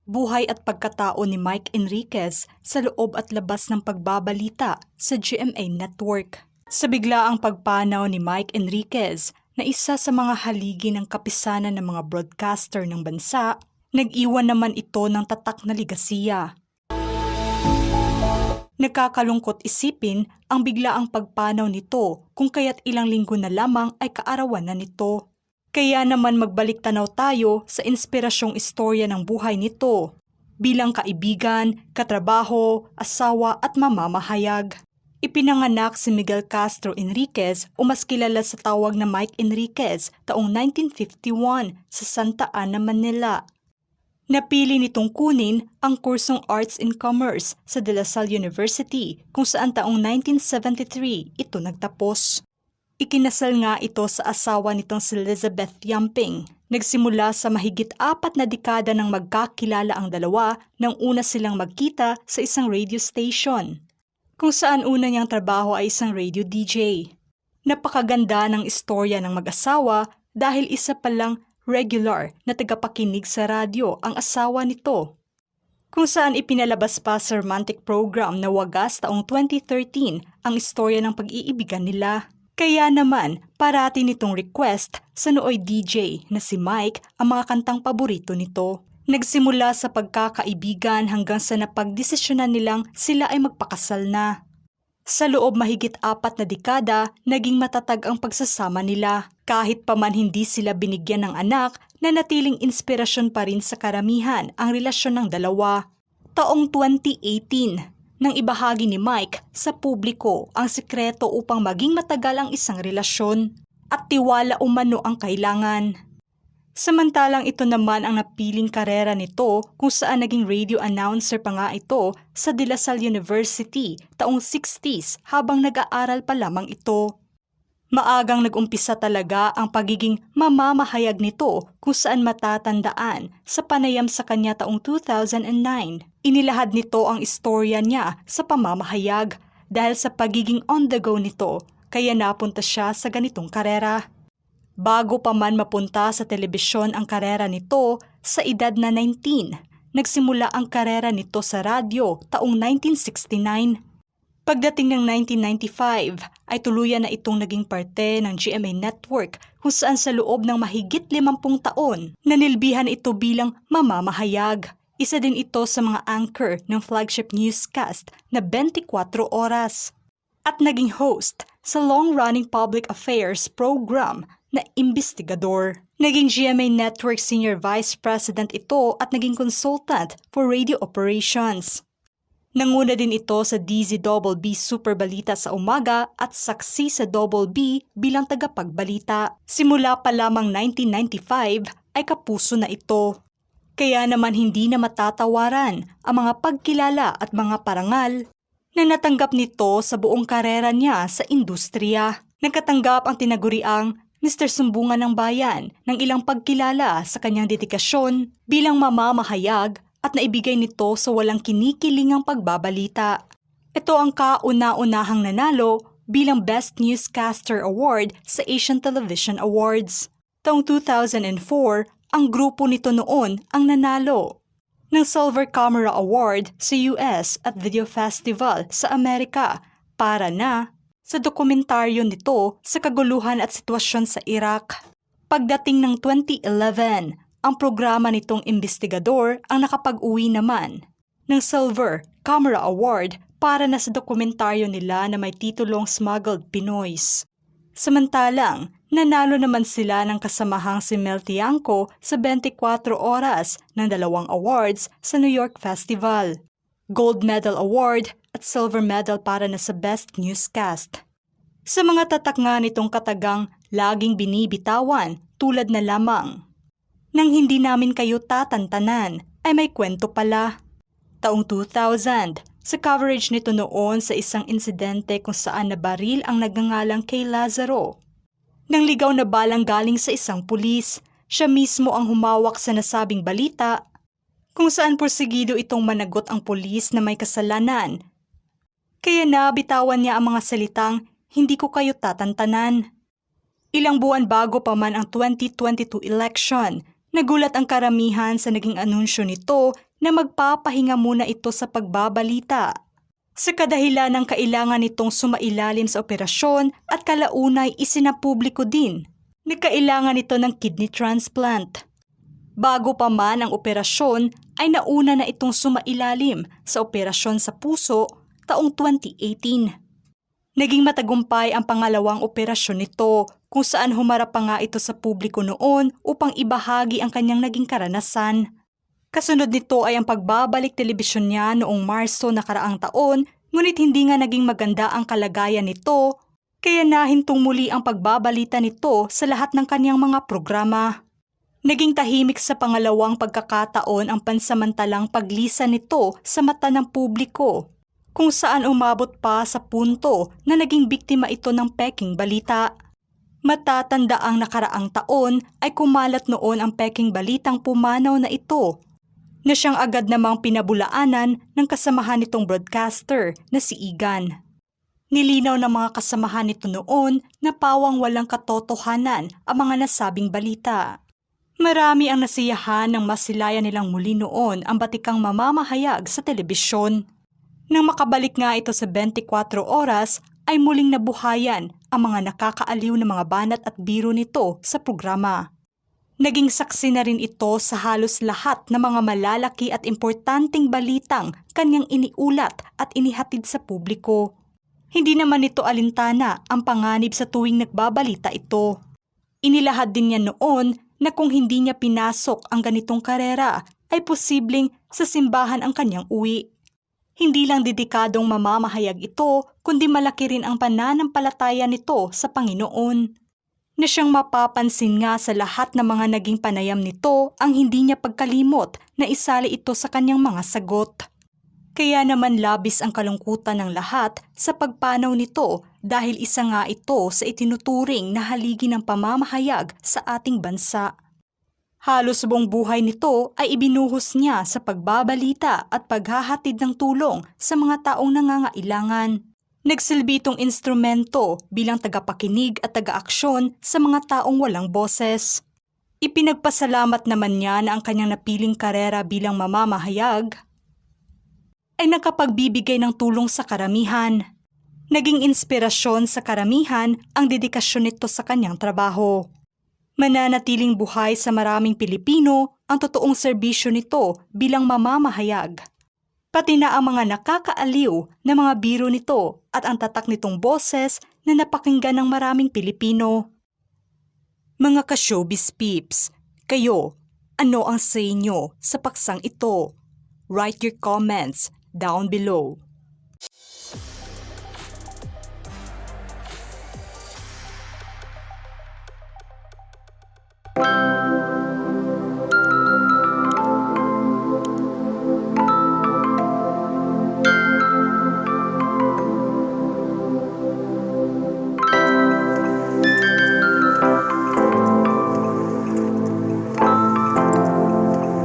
Buhay at pagkatao ni Mike Enriquez sa loob at labas ng pagbabalita sa GMA Network. Sa biglaang pagpanaw ni Mike Enriquez na isa sa mga haligi ng kapisanan ng mga broadcaster ng bansa, nag-iwan naman ito ng tatak na ligasiya. Nagkakalungkot isipin ang biglaang pagpanaw nito kung kaya't ilang linggo na lamang ay kaarawan na nito. Kaya naman magbalik tanaw tayo sa inspirasyong istorya ng buhay nito bilang kaibigan, katrabaho, asawa at mamamahayag. Ipinanganak si Miguel Castro Enriquez o mas kilala sa tawag na Mike Enriquez taong 1951 sa Santa Ana, Manila. Napili nitong kunin ang kursong Arts in Commerce sa De La Salle University kung saan taong 1973 ito nagtapos. Ikinasal nga ito sa asawa nitong si Elizabeth Yamping. Nagsimula sa mahigit 4 na dekada nang magkakilala ang dalawa nang una silang magkita sa isang radio station, kung saan una niyang trabaho ay isang radio DJ. Napakaganda ng istorya ng mag-asawa dahil isa palang regular na tagapakinig sa radyo ang asawa nito, kung saan ipinalabas pa sa romantic program na wagas taong 2013 ang istorya ng pag-iibigan nila. Kaya naman, parati nitong request sa nooy DJ na si Mike ang mga kantang paborito nito. Nagsimula sa pagkakaibigan hanggang sa napagdesisyonan nilang sila ay magpakasal na. Sa loob mahigit 4 na dekada, naging matatag ang pagsasama nila. Kahit pa man hindi sila binigyan ng anak, nanatiling inspirasyon pa rin sa karamihan ang relasyon ng dalawa. Taong 2018, nang ibahagi ni Mike sa publiko ang sikreto upang maging matagal ang isang relasyon at tiwala umano ang kailangan. Samantalang ito naman ang napiling karera nito kung saan naging radio announcer pa nga ito sa De La Salle University taong 60s habang nag-aaral pa lamang ito. Maagang nag-umpisa talaga ang pagiging mamamahayag nito kung saan matatandaan sa panayam sa kanya taong 2009. Inilahad nito ang istorya niya sa pamamahayag dahil sa pagiging on the go nito kaya napunta siya sa ganitong karera. Bago pa man mapunta sa telebisyon ang karera nito sa edad na 19, nagsimula ang karera nito sa radyo taong 1969. Pagdating ng 1995 ay tuluyan na itong naging parte ng GMA Network kung saan sa loob ng mahigit 50 taon nanilbihan ito bilang mamamahayag. Isa din ito sa mga anchor ng flagship newscast na 24 oras at naging host sa long-running public affairs program na Imbestigador. Naging GMA Network Senior Vice President ito at naging consultant for radio operations. Nanguna din ito sa DZBB Super Balita sa umaga at saksi sa Double B bilang tagapagbalita. Simula pa lamang 1995 ay kapuso na ito. Kaya naman hindi na matatawaran ang mga pagkilala at mga parangal na natanggap nito sa buong karera niya sa industriya. Nagkatanggap ang tinaguriang Mr. Sumbungan ng Bayan ng ilang pagkilala sa kanyang dedikasyon bilang mamamahayag at naibigay nito sa walang kinikilingang pagbabalita. Ito ang kauna-unahang nanalo bilang Best Newscaster Award sa Asian Television Awards. Taong 2004, ang grupo nito noon ang nanalo ng Silver Camera Award sa US at Video Festival sa Amerika para na sa dokumentaryo nito sa kaguluhan at sitwasyon sa Iraq. Pagdating ng 2011, ang programa nitong Imbestigador ang nakapag-uwi naman ng Silver Camera Award para na sa dokumentaryo nila na may titulong Smuggled Pinoys. Samantalang, nanalo naman sila ng kasamahang si Mel Tiangco sa 24 oras ng 2 awards sa New York Festival. Gold Medal Award at Silver Medal para na sa Best Newscast. Sa mga tatak nga nitong katagang laging binibitawan tulad na lamang, nang hindi namin kayo tatantanan ay may kwento pala. Taong 2000, sa coverage nito noon sa isang insidente kung saan nabaril ang nagngangalang kay Lazaro. Nang ligaw na balang galing sa isang pulis, siya mismo ang humawak sa nasabing balita kung saan porsigido itong managot ang pulis na may kasalanan. Kaya nabitawan niya ang mga salitang, "Hindi ko kayo tatantanan." Ilang buwan bago pa man ang 2022 election, Nagulat ang karamihan sa naging anunsyo nito na magpapahinga muna ito sa pagbabalita. Sa kadahilan ng kailangan nitong sumailalim sa operasyon at kalaunay isinapubliko din na kailangan nito ng kidney transplant. Bago pa man ang operasyon ay nauna na itong sumailalim sa operasyon sa puso taong 2018. Naging matagumpay ang pangalawang operasyon nito kung saan humarap pa nga ito sa publiko noon upang ibahagi ang kanyang naging karanasan. Kasunod nito ay ang pagbabalik telebisyon niya noong Marso nakaraang taon, ngunit hindi nga naging maganda ang kalagayan nito, kaya nahintong muli ang pagbabalita nito sa lahat ng kanyang mga programa. Naging tahimik sa pangalawang pagkakataon ang pansamantalang paglisan nito sa mata ng publiko, kung saan umabot pa sa punto na naging biktima ito ng peking balita. Matatanda ang nakaraang taon ay kumalat noon ang peking balitang pumanaw na ito, na siyang agad namang pinabulaanan ng kasamahan nitong broadcaster na si Igan. Nilinaw ng mga kasamahan nito noon na pawang walang katotohanan ang mga nasabing balita. Marami ang nasiyahan nang masilayan nilang muli noon ang batikang mamamahayag sa telebisyon. Nang makabalik nga ito sa 24 oras, ay muling nabuhayan ang mga nakakaaliw na mga banat at biro nito sa programa. Naging saksi na rin ito sa halos lahat ng mga malalaki at importanteng balitang kanyang iniulat at inihatid sa publiko. Hindi naman nito alintana ang panganib sa tuwing nagbabalita ito. Inilahad din niya noon na kung hindi niya pinasok ang ganitong karera ay posibleng sa simbahan ang kanyang uwi. Hindi lang dedikadong mamamahayag ito, kundi malaki rin ang pananampalataya nito sa Panginoon. Na siyang mapapansin nga sa lahat ng mga naging panayam nito ang hindi niya pagkalimot na isali ito sa kanyang mga sagot. Kaya naman labis ang kalungkutan ng lahat sa pagpanaw nito dahil isa nga ito sa itinuturing na haligi ng pamamahayag sa ating bansa. Halos buong buhay nito ay ibinuhos niya sa pagbabalita at paghahatid ng tulong sa mga taong nangangailangan. Nagsilbi itong instrumento bilang tagapakinig at taga-aksyon sa mga taong walang boses. Ipinagpasalamat naman niya na ang kanyang napiling karera bilang mamamahayag ay nakapagbibigay ng tulong sa karamihan. Naging inspirasyon sa karamihan ang dedikasyon nito sa kanyang trabaho. Mananatiling buhay sa maraming Pilipino ang totoong serbisyo nito bilang mamamahayag. Pati na ang mga nakakaaliw na mga biro nito at ang tatak nitong boses na napakinggan ng maraming Pilipino. Mga ka-showbiz peeps, kayo, ano ang say nyo sa paksang ito? Write your comments down below.